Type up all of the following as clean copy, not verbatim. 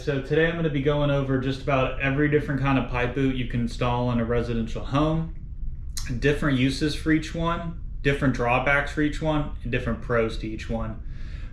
so today I'm going to be going over just about every different kind of pipe boot you can install in a residential home, different uses for each one, different drawbacks for each one, and different pros to each one.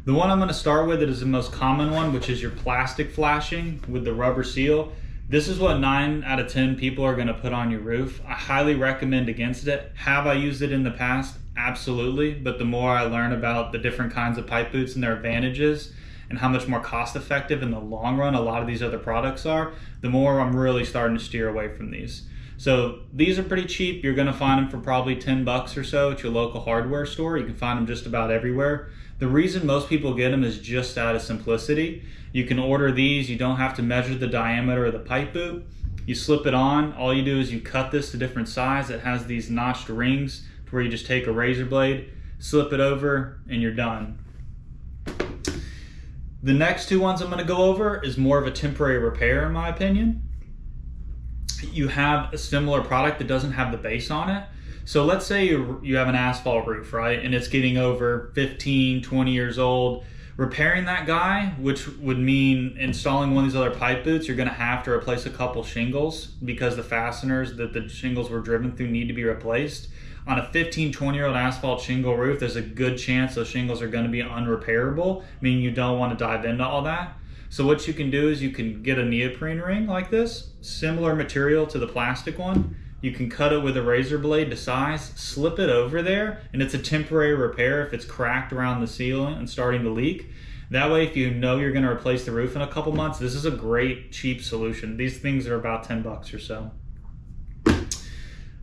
The one I'm going to start with is the most common one, which is your plastic flashing with the rubber seal. This is what 9 out of 10 people are going to put on your roof. I highly recommend against it. Have I used it in the past? Absolutely, but the more I learn about the different kinds of pipe boots and their advantages and how much more cost effective in the long run a lot of these other products are, the more I'm really starting to steer away from these. So these are pretty cheap. You're gonna find them for probably 10 bucks or so at your local hardware store. You can find them just about everywhere. The reason most people get them is just out of simplicity. You can order these, you don't have to measure the diameter of the pipe boot. You slip it on, all you do is you cut this to different size. It has these notched rings to where you just take a razor blade, slip it over, and you're done. The next two ones I'm going to go over is more of a temporary repair in my opinion. You have a similar product that doesn't have the base on it. So let's say you have an asphalt roof, right? And it's getting over 15, 20 years old. Repairing that guy, which would mean installing one of these other pipe boots, you're going to have to replace a couple shingles because the fasteners that the shingles were driven through need to be replaced. On a 15, 20-year-old asphalt shingle roof, there's a good chance those shingles are going to be unrepairable, meaning you don't want to dive into all that. So what you can do is you can get a neoprene ring like this, similar material to the plastic one. You can cut it with a razor blade to size, slip it over there, and it's a temporary repair if it's cracked around the ceiling and starting to leak. That way, if you know you're going to replace the roof in a couple months, this is a great cheap solution. These things are about 10 bucks or so.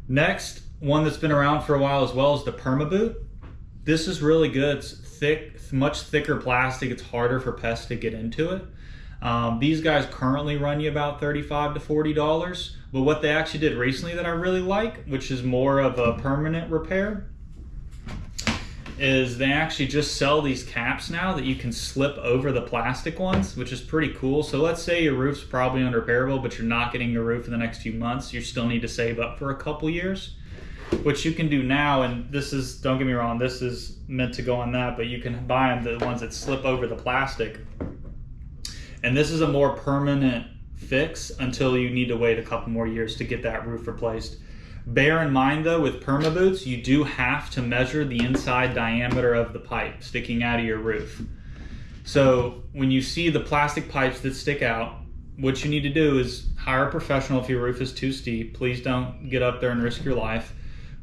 Next, one that's been around for a while as well is the PermaBoot. This is really good. It's thick, much thicker plastic. It's harder for pests to get into it. These guys currently run you about $35 to $40, but what they actually did recently that I really like, which is more of a permanent repair, is they actually just sell these caps now that you can slip over the plastic ones, which is pretty cool. So let's say your roof's probably unrepairable, but you're not getting your roof in the next few months. You still need to save up for a couple years. What you can do now, and this is, don't get me wrong, this is meant to go on that, but you can buy them, the ones that slip over the plastic. And this is a more permanent fix until you need to wait a couple more years to get that roof replaced. Bear in mind though, with PermaBoots, you do have to measure the inside diameter of the pipe sticking out of your roof. So when you see the plastic pipes that stick out, what you need to do is hire a professional if your roof is too steep. Please don't get up there and risk your life.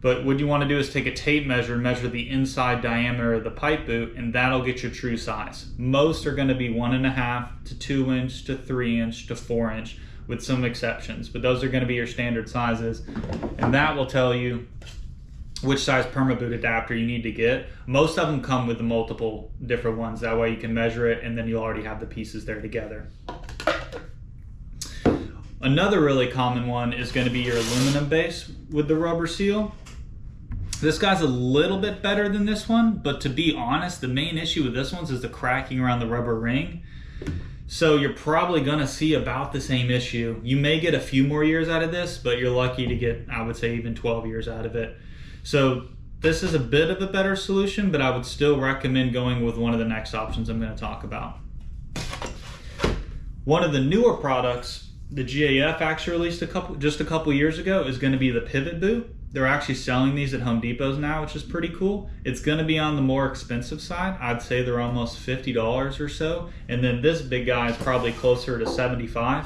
But what you want to do is take a tape measure, measure the inside diameter of the pipe boot, and that'll get your true size. Most are going to be 1.5 to 2 inch to 3 inch to 4 inch, with some exceptions. But those are going to be your standard sizes, and that will tell you which size PermaBoot adapter you need to get. Most of them come with the multiple different ones. That way you can measure it, and then you'll already have the pieces there together. Another really common one is going to be your aluminum base with the rubber seal. This guy's a little bit better than this one, but to be honest, the main issue with this one is the cracking around the rubber ring. So you're probably gonna see about the same issue. You may get a few more years out of this, but you're lucky to get, I would say, even 12 years out of it. So this is a bit of a better solution, but I would still recommend going with one of the next options I'm gonna talk about. One of the newer products, the GAF actually released just a couple years ago, is gonna be the Pivot Boot. They're actually selling these at Home Depots now, which is pretty cool. It's gonna be on the more expensive side. I'd say they're almost $50 or so. And then this big guy is probably closer to $75.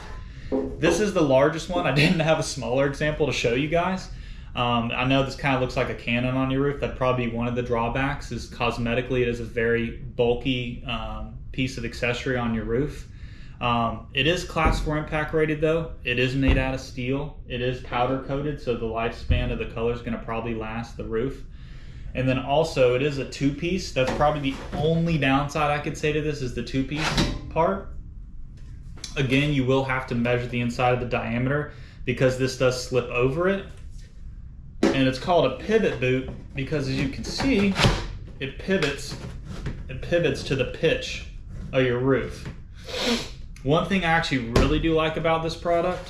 This is the largest one. I didn't have a smaller example to show you guys. I know this kind of looks like a cannon on your roof. That'd probably be one of the drawbacks, is cosmetically it is a very bulky piece of accessory on your roof. It is class 4 impact rated though. It is made out of steel. It is powder coated, so the lifespan of the color is going to probably last the roof. And then also it is a 2-piece. That's probably the only downside I could say to this, is the 2-piece part. Again, you will have to measure the inside of the diameter because this does slip over it. And it's called a pivot boot because, as you can see, it pivots to the pitch of your roof. One thing I actually really do like about this product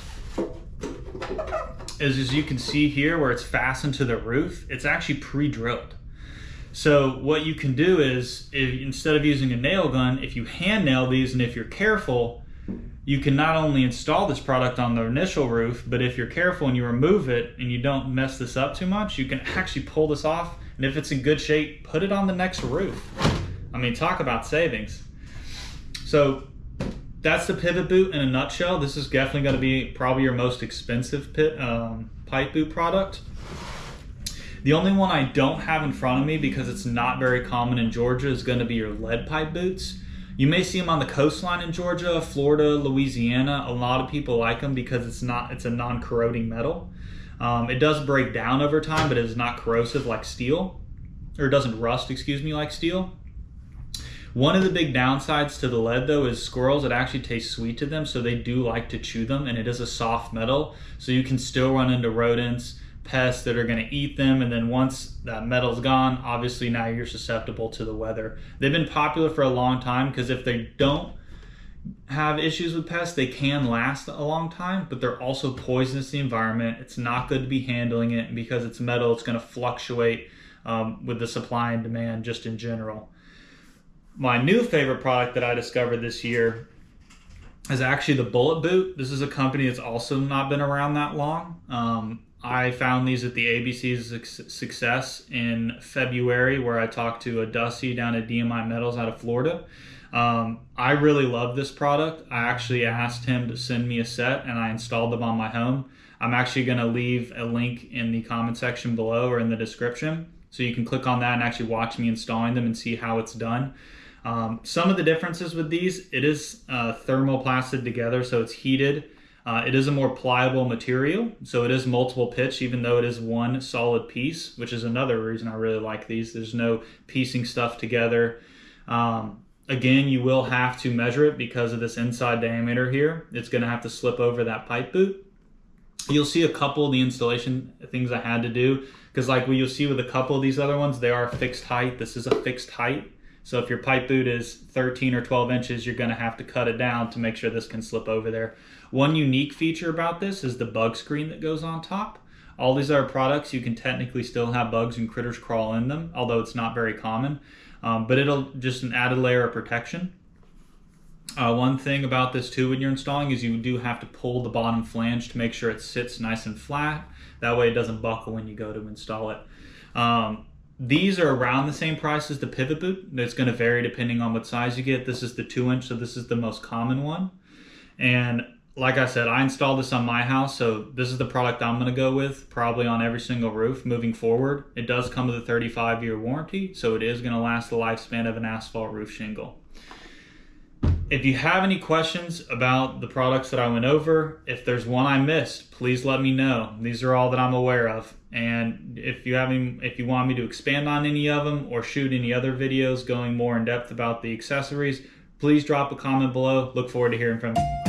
is, as you can see here where it's fastened to the roof, it's actually pre-drilled. So what you can do is, instead of using a nail gun, if you hand nail these and if you're careful, you can not only install this product on the initial roof, but if you're careful and you remove it and you don't mess this up too much, you can actually pull this off, and if it's in good shape, put it on the next roof. I mean, talk about savings. So that's the pivot boot in a nutshell. This is definitely going to be probably your most expensive pipe boot product. The only one I don't have in front of me, because it's not very common in Georgia, is going to be your lead pipe boots. You may see them on the coastline in Georgia, Florida, Louisiana. A lot of people like them because it's a non-corroding metal. It does break down over time, but it is not corrosive like steel, or it doesn't rust, excuse me, like steel. One of the big downsides to the lead though is squirrels, it actually tastes sweet to them, so they do like to chew them, and it is a soft metal, so you can still run into rodents, pests that are going to eat them, and then once that metal's gone, obviously now you're susceptible to the weather. They've been popular for a long time because if they don't have issues with pests, they can last a long time, but they're also poisonous to the environment. It's not good to be handling it, and because it's metal, it's going to fluctuate with the supply and demand just in general. My new favorite product that I discovered this year is actually the Bullet Boot. This is a company that's also not been around that long. I found these at the ABC's Success in February, where I talked to a Dusty down at DMI Metals out of Florida. I really love this product. I actually asked him to send me a set, and I installed them on my home. I'm actually going to leave a link in the comment section below or in the description, so you can click on that and actually watch me installing them and see how it's done. Some of the differences with these, it is thermoplasted together, so it's heated. It is a more pliable material, so it is multiple pitch, even though it is one solid piece, which is another reason I really like these. There's no piecing stuff together. Again, you will have to measure it because of this inside diameter here. It's going to have to slip over that pipe boot. You'll see a couple of the installation things I had to do, because like you'll see with a couple of these other ones, they are fixed height. This is a fixed height. So if your pipe boot is 13 or 12 inches, you're going to have to cut it down to make sure this can slip over there. One unique feature about this is the bug screen that goes on top. All these other products, you can technically still have bugs and critters crawl in them, although it's not very common. But it'll just an added layer of protection. One thing about this too when you're installing is you do have to pull the bottom flange to make sure it sits nice and flat. That way it doesn't buckle when you go to install it. These are around the same price as the pivot boot. It's going to vary depending on what size you get. This is the 2-inch, so this is the most common one. And like I said, I installed this on my house, so this is the product I'm going to go with probably on every single roof moving forward. It does come with a 35-year warranty, so it is going to last the lifespan of an asphalt roof shingle. If you have any questions about the products that I went over, if there's one I missed, please let me know. These are all that I'm aware of. And if you want me to expand on any of them or shoot any other videos going more in depth about the accessories, please drop a comment below. Look forward to hearing from you.